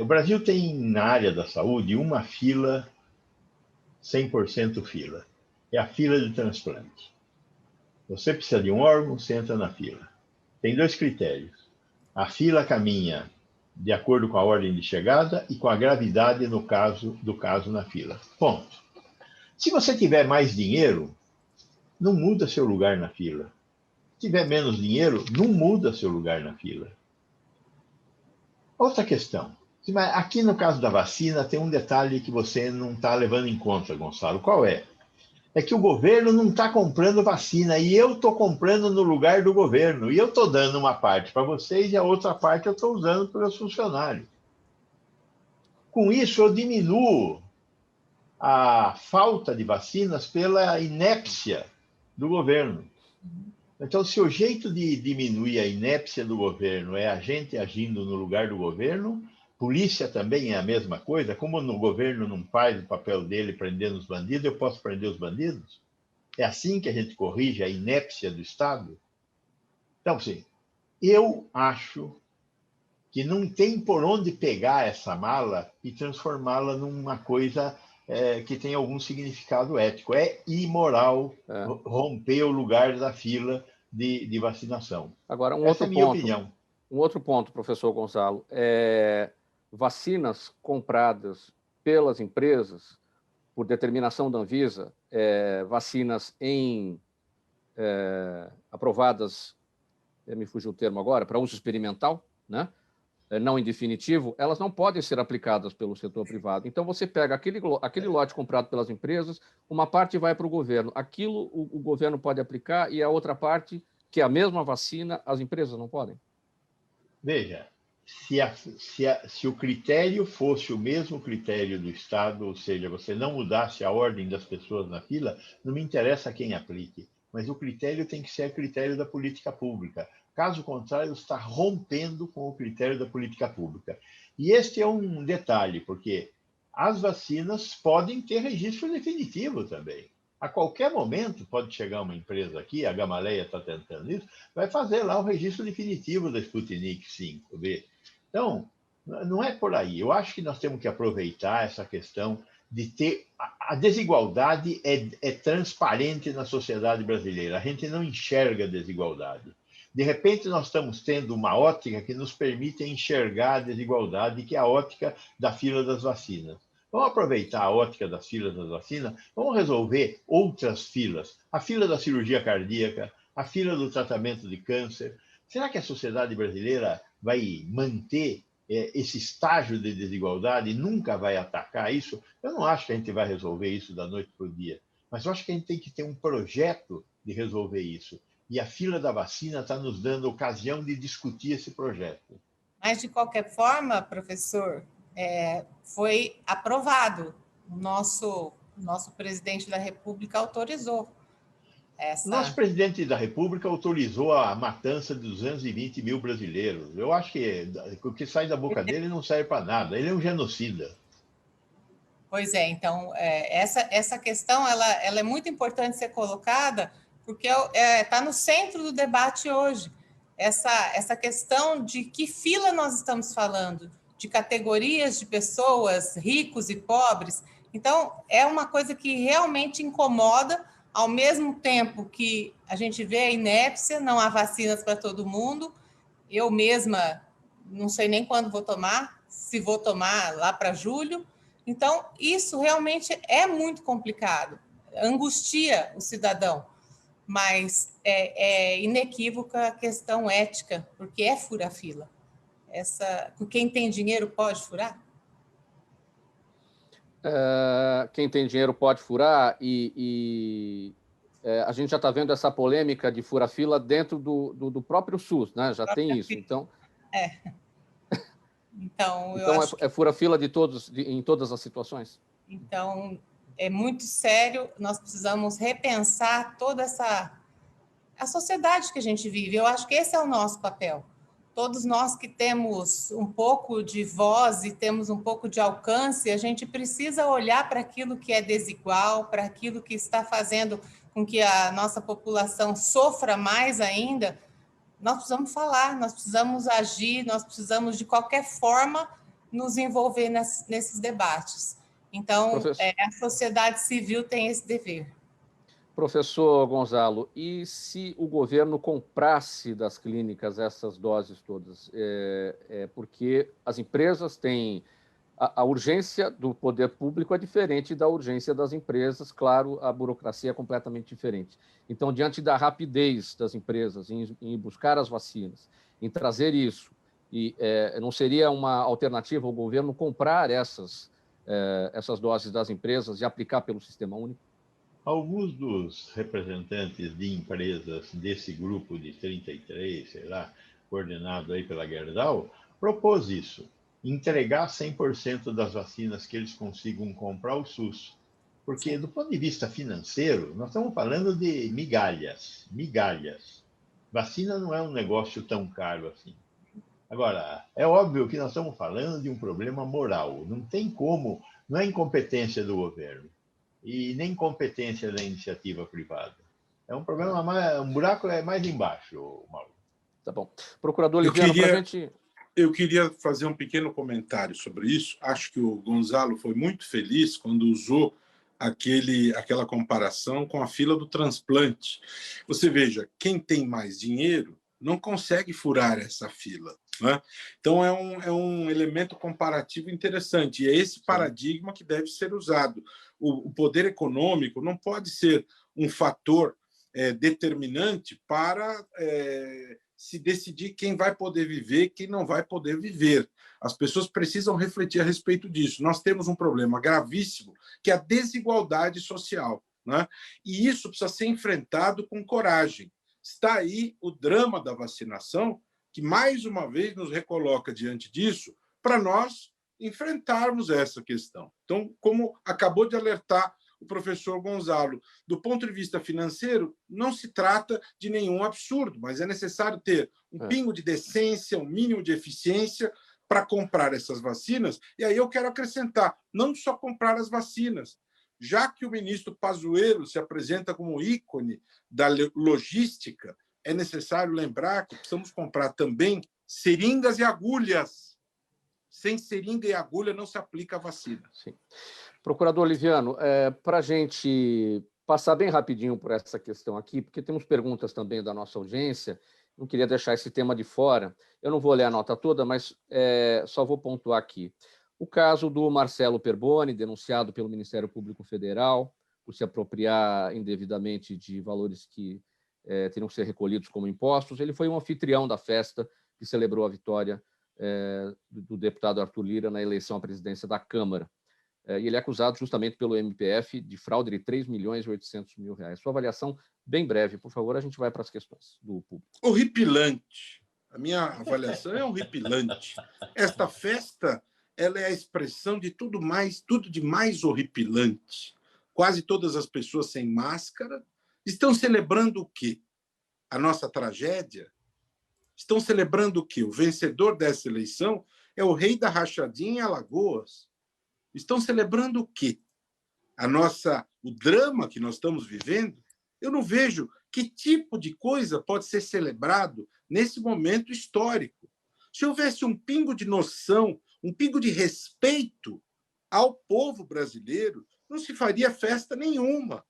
O Brasil tem, na área da saúde, uma fila, 100% fila. É a fila de transplante. Você precisa de um órgão, você entra na fila. Tem 2 critérios. A fila caminha de acordo com a ordem de chegada e com a gravidade do caso na fila. Ponto. Se você tiver mais dinheiro, não muda seu lugar na fila. Se tiver menos dinheiro, não muda seu lugar na fila. Outra questão. Aqui no caso da vacina, tem um detalhe que você não está levando em conta, Gonçalo. Qual é? É que o governo não está comprando vacina e eu estou comprando no lugar do governo. E eu estou dando uma parte para vocês e a outra parte eu estou usando para os meus funcionários. Com isso, eu diminuo a falta de vacinas pela inépcia do governo. Então, se o jeito de diminuir a inépcia do governo é a gente agindo no lugar do governo, polícia também é a mesma coisa. Como o governo não faz o papel dele prendendo os bandidos, eu posso prender os bandidos? É assim que a gente corrige a inépcia do Estado? Então, sim, eu acho que não tem por onde pegar essa mala e transformá-la numa coisa que tem algum significado ético. É imoral romper o lugar da fila de vacinação. Agora, Essa é a minha opinião. Um outro ponto, professor Gonzalo, vacinas compradas pelas empresas, por determinação da Anvisa, vacinas aprovadas, me fugiu o termo agora, para uso experimental, né? Não em definitivo, elas não podem ser aplicadas pelo setor privado. Então, você pega aquele lote comprado pelas empresas, uma parte vai para o governo. Aquilo o governo pode aplicar e a outra parte, que é a mesma vacina, as empresas não podem? Veja, se o critério fosse o mesmo critério do Estado, ou seja, você não mudasse a ordem das pessoas na fila, não me interessa quem aplique, mas o critério tem que ser o critério da política pública. Caso contrário, está rompendo com o critério da política pública. E este é um detalhe, porque as vacinas podem ter registro definitivo também. A qualquer momento pode chegar uma empresa aqui, a Gamaleia está tentando isso, vai fazer lá o registro definitivo da Sputnik 5B. Então, não é por aí. Eu acho que nós temos que aproveitar essa questão de ter... A desigualdade é transparente na sociedade brasileira. A gente não enxerga a desigualdade. De repente, nós estamos tendo uma ótica que nos permite enxergar a desigualdade, que é a ótica da fila das vacinas. Vamos aproveitar a ótica das filas das vacinas, vamos resolver outras filas. A fila da cirurgia cardíaca, a fila do tratamento de câncer. Será que a sociedade brasileira vai manter esse estágio de desigualdade e nunca vai atacar isso? Eu não acho que a gente vai resolver isso da noite para o dia, mas eu acho que a gente tem que ter um projeto de resolver isso. E a fila da vacina está nos dando ocasião de discutir esse projeto. Mas, de qualquer forma, professor, foi aprovado. O nosso presidente da República autorizou essa... Nosso presidente da República autorizou a matança de 220 mil brasileiros. Eu acho que o que sai da boca dele não serve para nada. Ele é um genocida. Pois é, então, essa questão ela é muito importante ser colocada, porque está no centro do debate hoje. Essa questão de que fila nós estamos falando, de categorias de pessoas, ricos e pobres. Então, é uma coisa que realmente incomoda, ao mesmo tempo que a gente vê a inépcia, não há vacinas para todo mundo. Eu mesma não sei nem quando vou tomar, se vou tomar lá para julho. Então, isso realmente é muito complicado, angustia o cidadão, mas é inequívoca a questão ética, porque é fura-fila. Quem tem dinheiro pode furar? Quem tem dinheiro pode furar a gente já está vendo essa polêmica de fura-fila dentro do próprio SUS, né? Já tem isso, então... Então, eu acho que fura-fila em todas as situações? Então, é muito sério, nós precisamos repensar toda a sociedade que a gente vive. Eu acho que esse é o nosso papel. Todos nós que temos um pouco de voz e temos um pouco de alcance, a gente precisa olhar para aquilo que é desigual, para aquilo que está fazendo com que a nossa população sofra mais ainda. Nós precisamos falar, nós precisamos agir, nós precisamos, de qualquer forma, nos envolver nesses debates. Então, a sociedade civil tem esse dever. Professor Gonzalo, e se o governo comprasse das clínicas essas doses todas? Porque as empresas têm... A urgência do poder público é diferente da urgência das empresas, claro, a burocracia é completamente diferente. Então, diante da rapidez das empresas em buscar as vacinas, em trazer isso, não seria uma alternativa o governo comprar essas doses das empresas e aplicar pelo Sistema Único? Alguns dos representantes de empresas desse grupo de 33, sei lá, coordenado aí pela Gerdau, propôs isso. Entregar 100% das vacinas que eles consigam comprar ao SUS. Porque, do ponto de vista financeiro, nós estamos falando de migalhas. Vacina não é um negócio tão caro assim. Agora, é óbvio que nós estamos falando de um problema moral. Não tem como, não é incompetência do governo e nem competência da iniciativa privada. É um problema um buraco é mais embaixo, Mauro. Tá bom. Procurador Liviano, para a gente... Eu queria fazer um pequeno comentário sobre isso. Acho que o Gonzalo foi muito feliz quando usou aquela comparação com a fila do transplante. Você veja, quem tem mais dinheiro não consegue furar essa fila, né? Então, é um elemento comparativo interessante. E é esse paradigma que deve ser usado. O poder econômico não pode ser um fator determinante para... se decidir quem vai poder viver e quem não vai poder viver. As pessoas precisam refletir a respeito disso. Nós temos um problema gravíssimo, que é a desigualdade social, né? E isso precisa ser enfrentado com coragem. Está aí o drama da vacinação, que mais uma vez nos recoloca diante disso, para nós enfrentarmos essa questão. Então, como acabou de alertar o professor Gonzalo, do ponto de vista financeiro, não se trata de nenhum absurdo, mas é necessário ter um pingo de decência, um mínimo de eficiência para comprar essas vacinas. E aí eu quero acrescentar, não só comprar as vacinas, já que o ministro Pazuello se apresenta como ícone da logística, é necessário lembrar que precisamos comprar também seringas e agulhas. Sem seringa e agulha não se aplica a vacina. Sim. Procurador Liviano, para a gente passar bem rapidinho por essa questão aqui, porque temos perguntas também da nossa audiência, não queria deixar esse tema de fora. Eu não vou ler a nota toda, mas só vou pontuar aqui. O caso do Marcelo Perboni, denunciado pelo Ministério Público Federal por se apropriar indevidamente de valores que teriam que ser recolhidos como impostos. Ele foi um anfitrião da festa que celebrou a vitória do deputado Arthur Lira na eleição à presidência da Câmara. E ele é acusado justamente pelo MPF de fraude de R$3.800.000. Sua avaliação bem breve, por favor, a gente vai para as questões do público. Horripilante. A minha avaliação é horripilante. Esta festa, ela é a expressão de tudo de mais horripilante. Quase todas as pessoas sem máscara estão celebrando o quê? A nossa tragédia? Estão celebrando o quê? O vencedor dessa eleição é o rei da rachadinha em Alagoas. Estão celebrando o quê? O drama que nós estamos vivendo? Eu não vejo que tipo de coisa pode ser celebrado nesse momento histórico. Se houvesse um pingo de noção, um pingo de respeito ao povo brasileiro, não se faria festa nenhuma.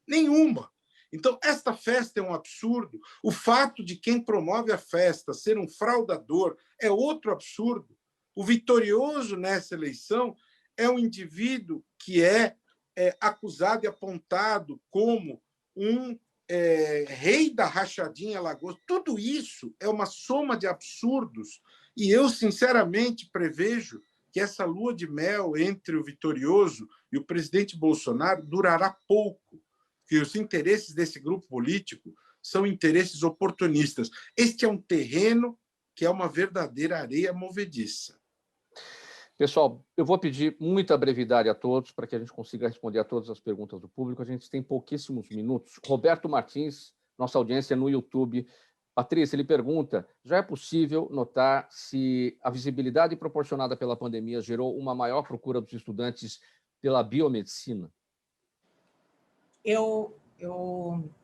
Nenhuma. Então, esta festa é um absurdo. O fato de quem promove a festa ser um fraudador é outro absurdo. O vitorioso nessa eleição é um indivíduo que é acusado e apontado como um rei da rachadinha Alagoas. Tudo isso é uma soma de absurdos. E eu, sinceramente, prevejo que essa lua de mel entre o vitorioso e o presidente Bolsonaro durará pouco, que os interesses desse grupo político são interesses oportunistas. Este é um terreno que é uma verdadeira areia movediça. Pessoal, eu vou pedir muita brevidade a todos para que a gente consiga responder a todas as perguntas do público. A gente tem pouquíssimos minutos. Roberto Martins, nossa audiência no YouTube. Patrícia, ele pergunta, já é possível notar se a visibilidade proporcionada pela pandemia gerou uma maior procura dos estudantes pela biomedicina? Eu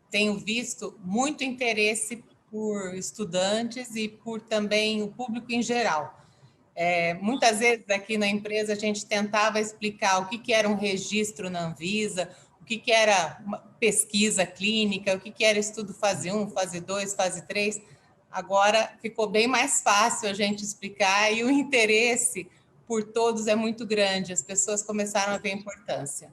tenho visto muito interesse por estudantes e por também o público em geral. Muitas vezes aqui na empresa a gente tentava explicar o que era um registro na Anvisa, o que era uma pesquisa clínica, o que era estudo fase 1, fase 2, fase 3. Agora ficou bem mais fácil a gente explicar e o interesse por todos é muito grande. As pessoas começaram a ver a importância.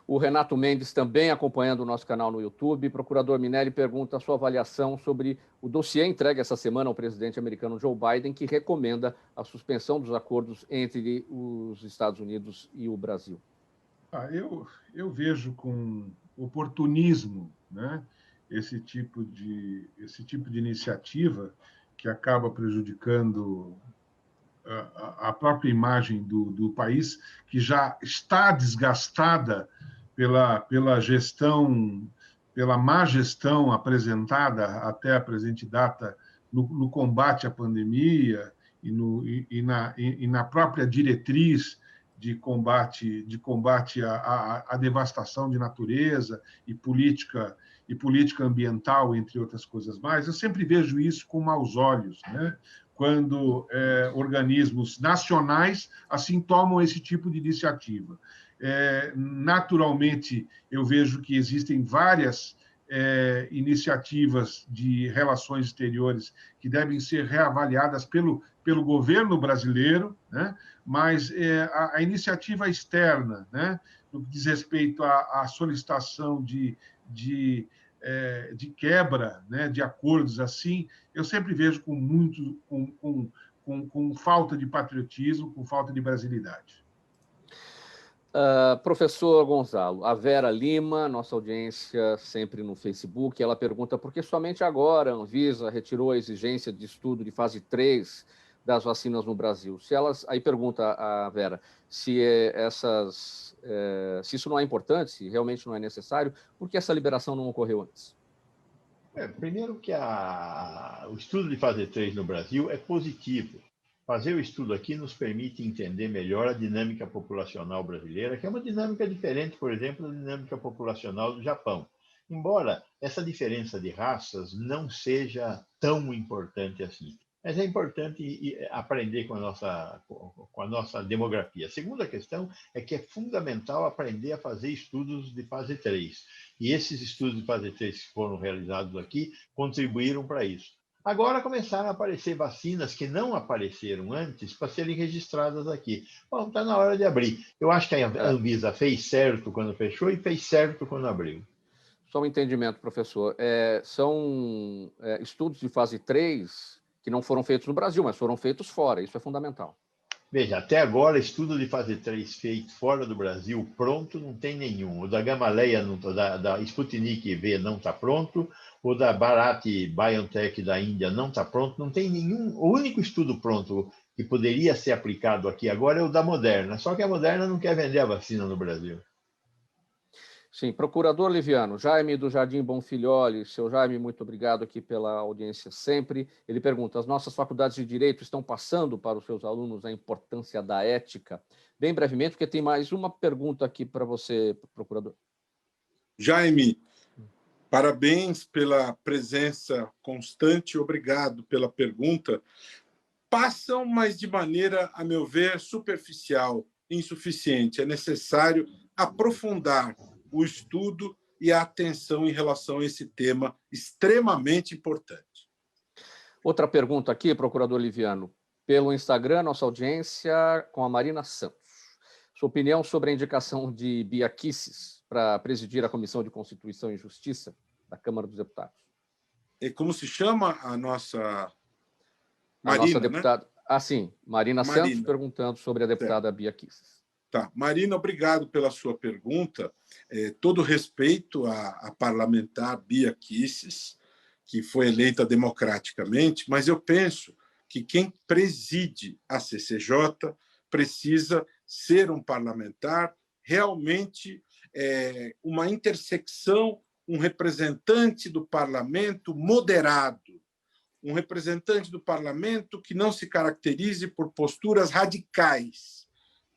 O Renato Mendes, também acompanhando o nosso canal no YouTube. Procurador Minelli pergunta a sua avaliação sobre o dossiê entregue essa semana ao presidente americano Joe Biden, que recomenda a suspensão dos acordos entre os Estados Unidos e o Brasil. Eu vejo com oportunismo, né, esse tipo de iniciativa que acaba prejudicando a própria imagem do país, que já está desgastada pela gestão, pela má gestão apresentada até a presente data no combate à pandemia e na própria diretriz de combate à devastação de natureza e política ambiental, entre outras coisas mais. Eu sempre vejo isso com maus olhos, né? Quando organismos nacionais assim tomam esse tipo de iniciativa. Naturalmente, eu vejo que existem várias iniciativas de relações exteriores que devem ser reavaliadas pelo governo brasileiro, né? Mas a iniciativa externa, né, no que diz respeito à solicitação de quebra, né, de acordos assim, eu sempre vejo com falta de patriotismo, com falta de brasilidade. Professor Gonzalo, a Vera Lima, nossa audiência sempre no Facebook, ela pergunta por que somente agora a Anvisa retirou a exigência de estudo de fase 3 das vacinas no Brasil. Aí pergunta a Vera se isso não é importante, se realmente não é necessário, por que essa liberação não ocorreu antes? Primeiro que o estudo de fase 3 no Brasil é positivo. Fazer o estudo aqui nos permite entender melhor a dinâmica populacional brasileira, que é uma dinâmica diferente, por exemplo, da dinâmica populacional do Japão. Embora essa diferença de raças não seja tão importante assim. Mas é importante aprender com a nossa demografia. A segunda questão é que é fundamental aprender a fazer estudos de fase 3. E esses estudos de fase 3 que foram realizados aqui contribuíram para isso. Agora começaram a aparecer vacinas que não apareceram antes para serem registradas aqui. Bom, está na hora de abrir. Eu acho que a Anvisa fez certo quando fechou e fez certo quando abriu. Só um entendimento, professor. São estudos de fase 3 que não foram feitos no Brasil, mas foram feitos fora. Isso é fundamental. Veja, até agora, estudo de fase 3 feito fora do Brasil, pronto, não tem nenhum. O da Gamaleya, da Sputnik V não está pronto, o da Bharat BioNTech da Índia não está pronto, não tem nenhum. O único estudo pronto que poderia ser aplicado aqui agora é o da Moderna, só que a Moderna não quer vender a vacina no Brasil. Sim, procurador Liviano, Jaime do Jardim Bonfilholi, seu Jaime, muito obrigado aqui pela audiência sempre. Ele pergunta, as nossas faculdades de Direito estão passando para os seus alunos a importância da ética? Bem brevemente, porque tem mais uma pergunta aqui para você, procurador. Jaime, parabéns pela presença constante, obrigado pela pergunta. Passam, mas de maneira, a meu ver, superficial, insuficiente. É necessário aprofundar o estudo e a atenção em relação a esse tema extremamente importante. Outra pergunta aqui, procurador Liviano, pelo Instagram, nossa audiência com a Marina Santos. Sua opinião sobre a indicação de Bia Kicis para presidir a Comissão de Constituição e Justiça da Câmara dos Deputados. E como se chama a nossa Marina, nossa deputada? Né? Sim, Marina Santos perguntando sobre a deputada Bia Kicis. Tá. Marina, obrigado pela sua pergunta. Todo respeito à parlamentar Bia Kicis, que foi eleita democraticamente, mas eu penso que quem preside a CCJ precisa ser um parlamentar realmente uma intersecção, um representante do parlamento moderado, um representante do parlamento que não se caracterize por posturas radicais.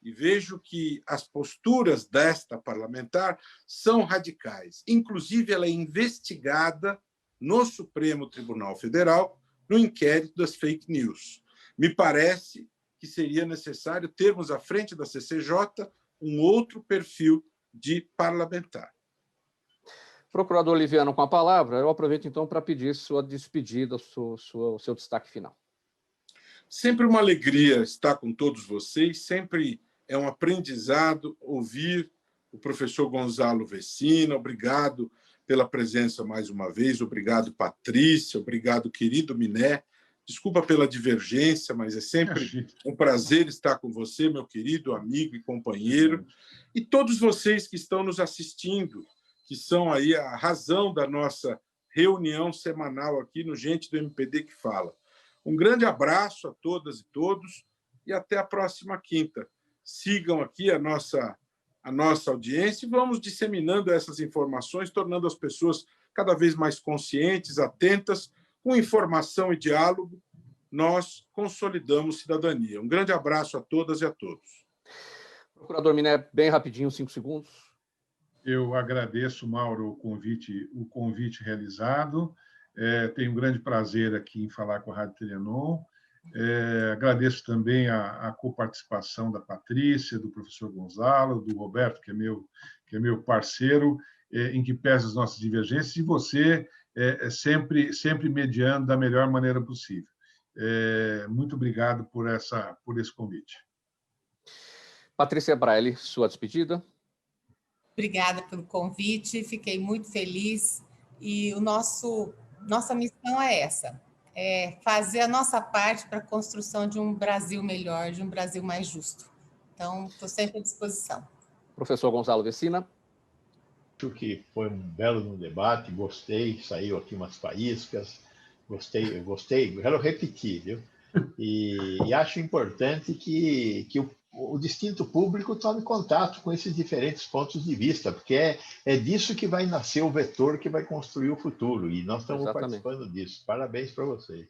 E vejo que as posturas desta parlamentar são radicais. Inclusive, ela é investigada no Supremo Tribunal Federal no inquérito das fake news. Me parece que seria necessário termos à frente da CCJ um outro perfil de parlamentar. Procurador Liviano, com a palavra, eu aproveito então para pedir sua despedida, o seu destaque final. Sempre uma alegria estar com todos vocês, sempre é um aprendizado ouvir o professor Gonzalo Vecina. Obrigado pela presença mais uma vez. Obrigado, Patrícia. Obrigado, querido Miné. Desculpa pela divergência, mas é sempre um prazer estar com você, meu querido amigo e companheiro. E todos vocês que estão nos assistindo, que são aí a razão da nossa reunião semanal aqui no Gente do MPD que Fala. Um grande abraço a todas e todos e até a próxima quinta. Sigam aqui a nossa audiência e vamos disseminando essas informações, tornando as pessoas cada vez mais conscientes, atentas. Com informação e diálogo, nós consolidamos cidadania. Um grande abraço a todas e a todos. Procurador Miné, bem rapidinho, 5 segundos. Eu agradeço, Mauro, o convite realizado. Tenho um grande prazer aqui em falar com a Rádio Trianon. Agradeço também a coparticipação da Patrícia, do professor Gonzalo, do Roberto, que é meu parceiro, em que pesa as nossas divergências, e você sempre mediando da melhor maneira possível. Muito obrigado por esse convite. Patrícia Braille, sua despedida. Obrigada pelo convite, fiquei muito feliz. E nossa missão é essa, fazer a nossa parte para a construção de um Brasil melhor, de um Brasil mais justo. Então, estou sempre à disposição. Professor Gonzalo Vecina. Acho que foi um belo debate, gostei, saiu aqui umas faíscas, gostei, quero repetir, viu? E acho importante que o distinto público tome contato com esses diferentes pontos de vista, porque é disso que vai nascer o vetor que vai construir o futuro, e nós estamos participando disso. Parabéns para vocês.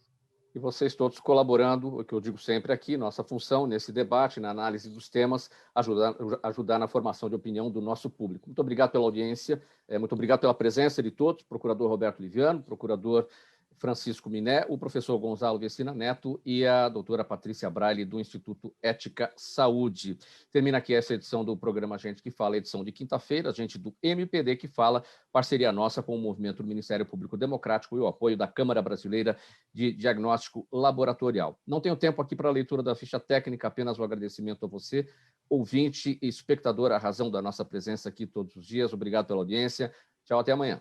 E vocês todos colaborando, o que eu digo sempre aqui, nossa função nesse debate, na análise dos temas, ajudar na formação de opinião do nosso público. Muito obrigado pela audiência, muito obrigado pela presença de todos, procurador Roberto Liviano, procurador Francisco Miné, o professor Gonzalo Vecina Neto e a doutora Patrícia Braille, do Instituto Ética Saúde. Termina aqui essa edição do programa Gente que Fala, edição de quinta-feira, gente do MPD que Fala, parceria nossa com o movimento do Ministério Público Democrático e o apoio da Câmara Brasileira de Diagnóstico Laboratorial. Não tenho tempo aqui para a leitura da ficha técnica, apenas o agradecimento a você, ouvinte e espectador, a razão da nossa presença aqui todos os dias. Obrigado pela audiência. Tchau, até amanhã.